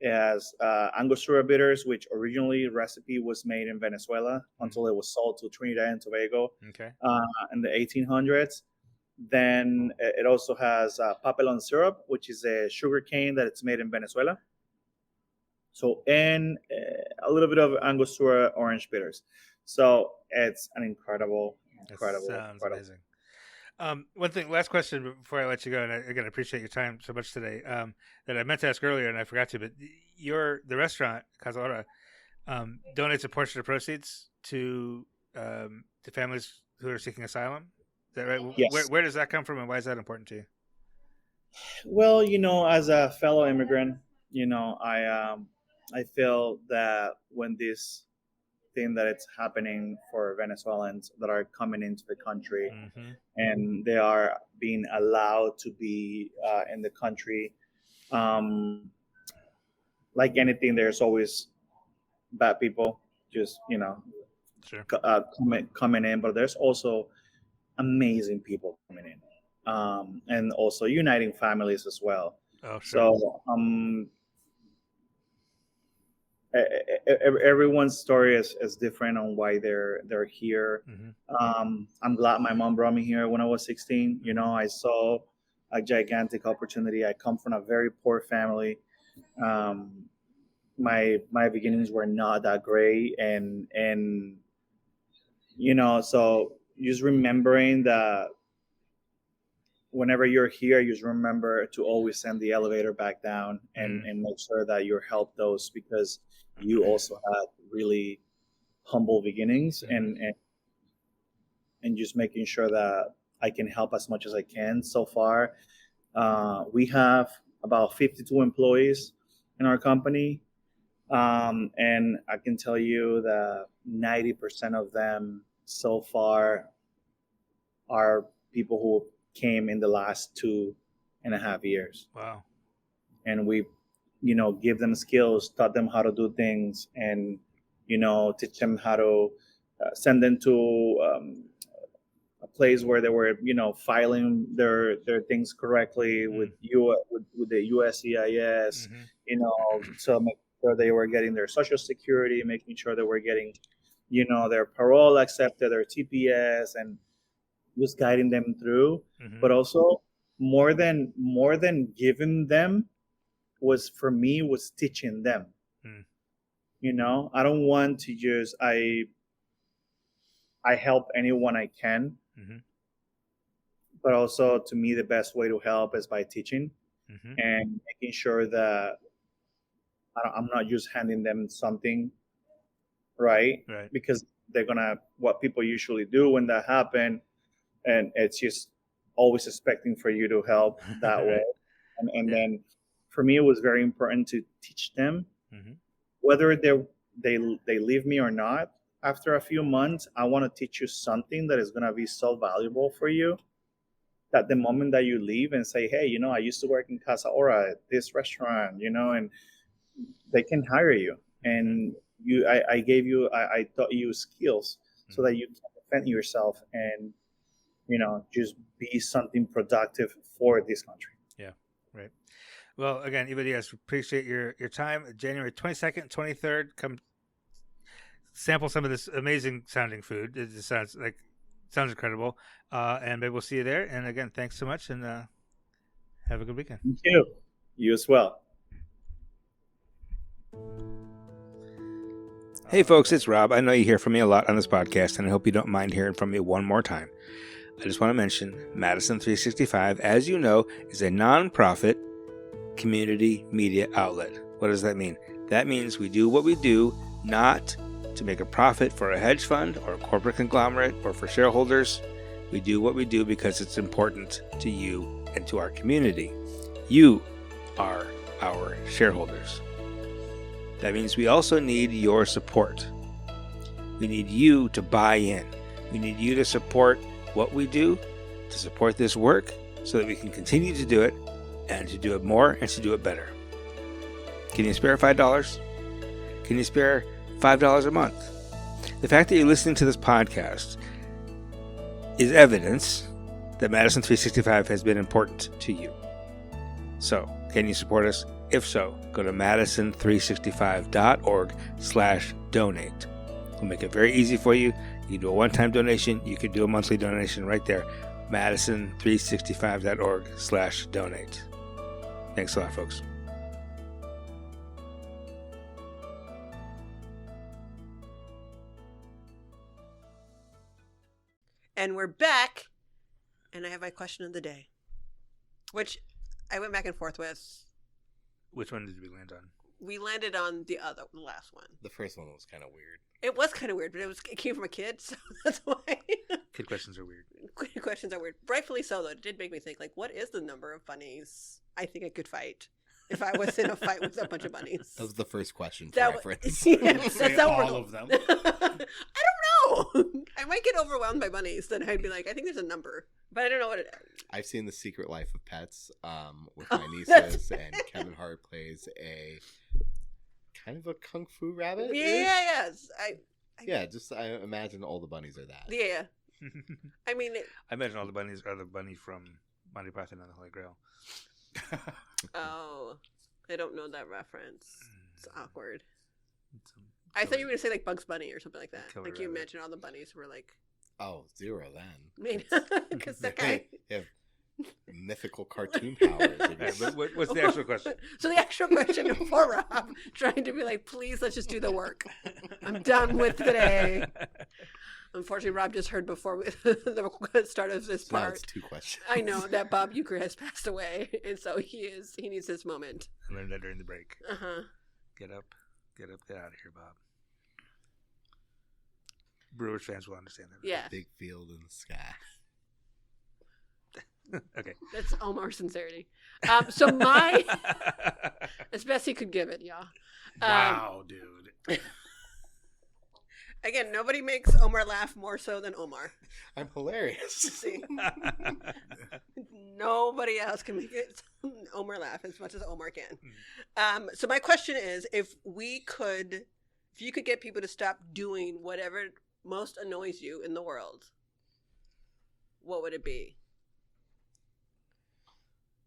It has Angostura bitters, which originally recipe was made in Venezuela until it was sold to Trinidad and Tobago in the 1800s. Then it also has papelon syrup, which is a sugar cane that it's made in Venezuela. So, and a little bit of Angostura orange bitters. So it's an incredible. Sounds amazing. One thing, last question before I let you go, and again, I appreciate your time so much today, that I meant to ask earlier and I forgot to, but the restaurant, Casa Ora, donates a portion of proceeds to families who are seeking asylum. Is that right? Yes. Where does that come from, and why is that important to you? Well, as a fellow immigrant, I feel that when this thing that it's happening for Venezuelans that are coming into the country and they are being allowed to be in the country, like anything, there's always bad people just coming in, but there's also amazing people coming in, and also uniting families as well. Oh, sure. So everyone's story is different on why they're here. I'm glad my mom brought me here when I was 16. I saw a gigantic opportunity. I come from a very poor family. My beginnings were not that great, and so just remembering that whenever you're here, you just remember to always send the elevator back down and make sure that you help those, because you also had really humble beginnings, and just making sure that I can help as much as I can. So far, we have about 52 employees in our company, and I can tell you that 90% of them so far are people who came in the last 2.5 years. Wow. And we give them skills, taught them how to do things, and teach them how to send them to a place where they were filing their things correctly with the USCIS, so make sure they were getting their Social Security, making sure they were getting their parole accepted, their TPS, and just guiding them through. But also more than giving them was teaching them. I don't want to just I help anyone I can, but also to me the best way to help is by teaching and making sure that I'm not just handing them something, right? Because they're gonna, what people usually do when that happens, and it's just always expecting for you to help that way. And then for me, it was very important to teach them, whether they leave me or not. After a few months, I want to teach you something that is going to be so valuable for you that the moment that you leave and say, hey, I used to work in Casa Ora, this restaurant, and they can hire you. And I taught you skills so that you can defend yourself and just be something productive for this country. Yeah, right. Well, again, Ivo Diaz, appreciate your time. January 22nd, 23rd, come sample some of this amazing sounding food. It just sounds incredible. And maybe we'll see you there. And again, thanks so much, and have a good weekend. Thank you. You as well. Hey folks, it's Rob. I know you hear from me a lot on this podcast, and I hope you don't mind hearing from me one more time. I just want to mention Madison.65, as you know, is a nonprofit community media outlet. What does that mean? That means we do what we do not to make a profit for a hedge fund or a corporate conglomerate or for shareholders. We do what we do because it's important to you and to our community. You are our shareholders. That means we also need your support. We need you to buy in. We need you to support what we do, to support this work, so that we can continue to do it and to do it more and to do it better. Can you spare $5? Can you spare $5 a month? The fact that you're listening to this podcast is evidence that Madison 365 has been important to you. So, can you support us? If so, go to madison365.org/donate. We'll make it very easy for you. You can do a one-time donation. You can do a monthly donation right there. madison365.org/donate. Thanks a lot, folks. And we're back, and I have my question of the day, which I went back and forth with. Which one did we land on? We landed on the last one. The first one was kind of weird. It was kind of weird, but it came from a kid, so that's why. Kid questions are weird. Kid questions are weird. Rightfully so, though. It did make me think, like, what is the number of bunnies I think I could fight if I was in a fight with a bunch of bunnies? That was the first question for reference. Yeah, that's all of them. I don't know. I might get overwhelmed by bunnies. Then I'd be like, I think there's a number, but I don't know what it is. I've seen The Secret Life of Pets with my nieces, and Kevin Hart plays a kind of a kung fu rabbit. Yes. I imagine all the bunnies are that. Yeah. I mean, I imagine all the bunnies are the bunny from Monty Python and the Holy Grail. Oh, I don't know that reference. It's awkward. I thought you were going to say like Bugs Bunny or something like that. Like you imagine all the bunnies were like... Oh, zero then. Maybe. Because that guy... They have mythical cartoon powers. Right, but what's the actual question? So the actual question for Rob, trying to be like, please, let's just do the work. I'm done with today. Unfortunately, Rob just heard before the start of this part. Now it's 2 questions. I know that Bob Euchre has passed away, and so he needs this moment. I learned that during the break. Uh-huh. Get out of here, Bob. Brewers fans will understand that. Yeah. Big field in the sky. Okay. That's Omar's sincerity. So my, as best he could give it, y'all. Wow, dude. Again, nobody makes Omar laugh more so than Omar. I'm hilarious. See? Nobody else can make Omar laugh as much as Omar can. So my question is, if you could get people to stop doing whatever most annoys you in the world, what would it be?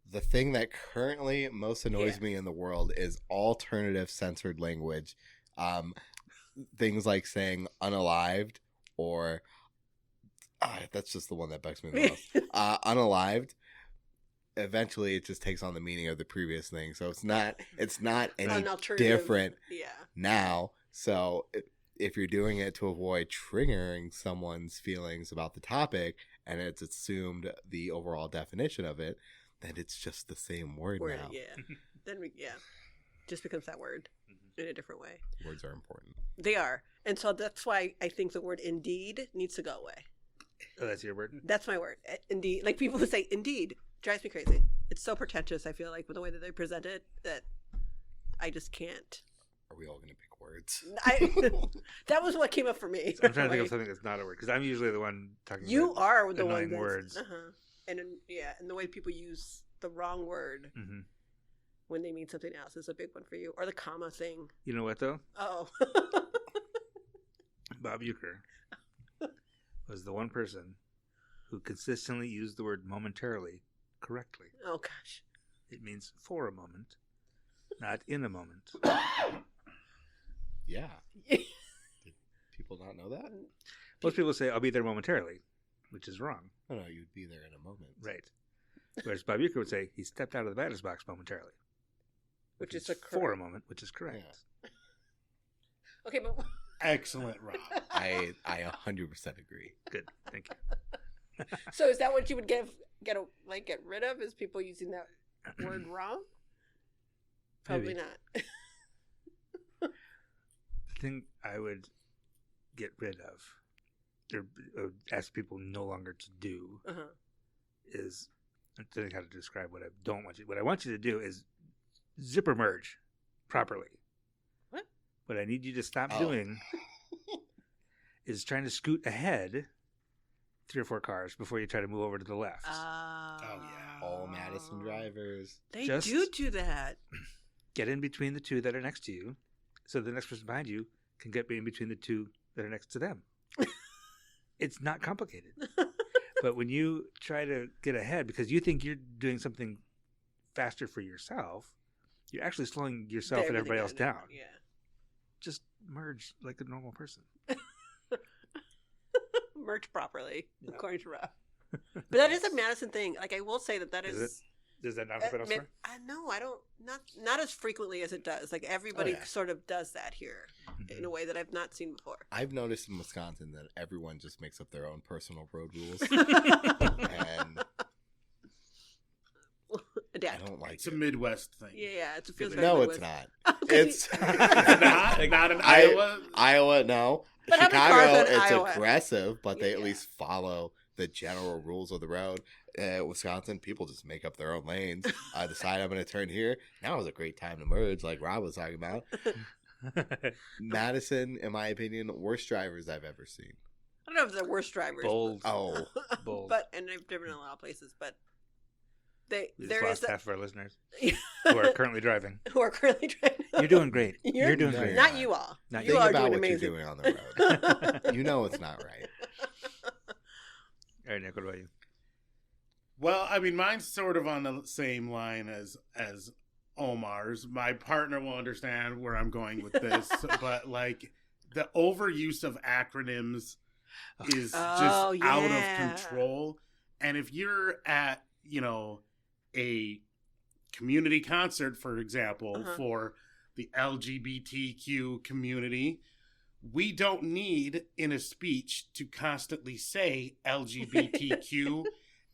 The thing that currently most annoys me in the world is alternative censored language. Things like saying unalived or that's just the one that bugs me the most. Unalived. Eventually, it just takes on the meaning of the previous thing, so it's not any different now. So if you're doing it to avoid triggering someone's feelings about the topic, and it's assumed the overall definition of it, then it's just the same word now. Yeah. Then just becomes that word in a different way. Words are important. They are, and so that's why I think the word "indeed" needs to go away. Oh, that's your word? That's my word. Indeed, like people who say "indeed" drives me crazy. It's so pretentious. I feel like with the way that they present it, that I just can't. Are we all going to pick words? That was what came up for me. So I'm trying to think of something that's not a word, because I'm usually the one talking. You about are the one that's words. And the way people use the wrong word when they mean something else is a big one for you, or the comma thing. You know what though? Oh. Bob Euchre was the one person who consistently used the word momentarily correctly. Oh gosh. It means for a moment, not in a moment. Yeah. Did people not know that? Most people say, I'll be there momentarily, which is wrong. Oh, no, you'd be there in a moment. Right. Whereas Bob Euchre would say, he stepped out of the batter's box momentarily. Which is for a moment, which is correct. Yeah. Okay, but... Excellent, Rob. I 100% agree. Good, thank you. So is that what you would get rid of? Is people using that word wrong? Probably Maybe. not. The thing I would get rid of, or ask people no longer to do, is, I'm thinking how to describe what I don't want you. What I want you to do is zipper merge properly. What? What I need you to stop doing is trying to scoot ahead 3 or 4 cars before you try to move over to the left. Oh, yeah. Madison drivers. They Just do that. Get in between the two that are next to you, so the next person behind you can get in between the two that are next to them. It's not complicated. But when you try to get ahead because you think you're doing something faster for yourself, you're actually slowing yourself and everybody else down. Yeah. Just merge like a normal person. Merge properly, according to Rob. But that is a Madison thing. Like, I will say that is. Does that not happen elsewhere? No, I don't. Not as frequently as it does. Like, everybody sort of does that here in a way that I've not seen before. I've noticed in Wisconsin that everyone just makes up their own personal road rules. And Adapt. I don't like It's a Midwest thing. Yeah, it feels very No, Midwest. it's not. It's not in Iowa? Iowa, no. But how many cars Chicago, in it's Iowa? aggressive, but they at least follow the general rules of the road. Wisconsin, people just make up their own lanes. Decide I'm going to turn here. Now is a great time to merge, like Rob was talking about. Madison, in my opinion, worst drivers I've ever seen. I don't know if they're worst drivers. Bold. Oh, bold. And I've driven in a lot of places, but We there just lost is half of our listeners who are currently driving. who are currently driving. You're doing great. You're doing no, great. you're Not you all. Not you think all are about doing what amazing. you're doing on the road. You know it's not right. All right, Nick, what about you? Well, I mean, mine's sort of on the same line as Omar's. My partner will understand where I'm going with this, but like the overuse of acronyms is just out of control. And if you're at, a community concert, for example, for the LGBTQ community, we don't need in a speech to constantly say LGBTQ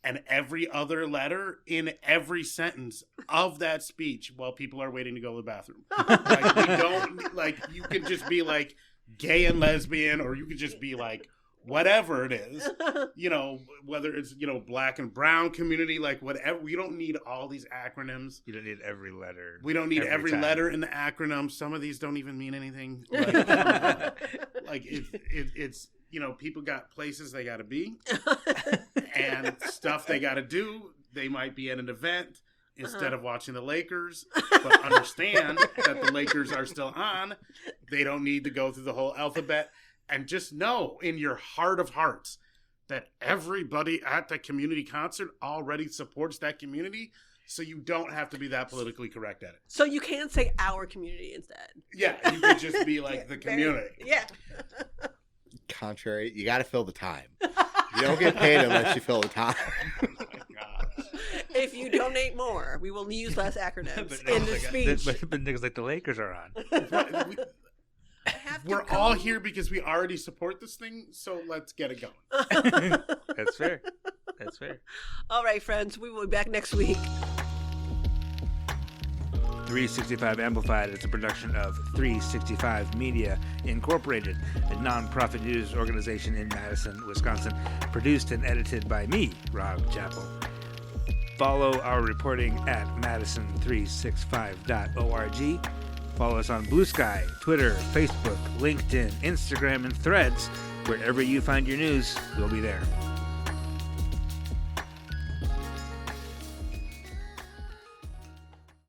and every other letter in every sentence of that speech while people are waiting to go to the bathroom. Like, we don't, like, you can just be like gay and lesbian, or you could just be like whatever it is, whether it's, black and brown community, like whatever. We don't need all these acronyms. You don't need every letter. We don't need every time. letter in the acronym. Some of these don't even mean anything. Like it's people got places they got to be and stuff they got to do. They might be at an event instead of watching the Lakers, but understand that the Lakers are still on. They don't need to go through the whole alphabet. And just know in your heart of hearts that everybody at the community concert already supports that community, so you don't have to be that politically correct at it. So you can say our community instead. Yeah, you could just be like the community. Yeah. Contrary, you got to fill the time. You don't get paid unless you fill the time. Oh my gosh. If you donate more, we will use less acronyms in the speech. But niggas like the Lakers are on. We're all here because we already support this thing, so let's get it going. That's fair. That's fair. All right, friends, we will be back next week. 365 Amplified is a production of 365 Media Incorporated, a non-profit news organization in Madison, Wisconsin, produced and edited by me, Rob Chappell. Follow our reporting at Madison365.org. Follow us on Blue Sky, Twitter, Facebook, LinkedIn, Instagram, and Threads. Wherever you find your news, we'll be there.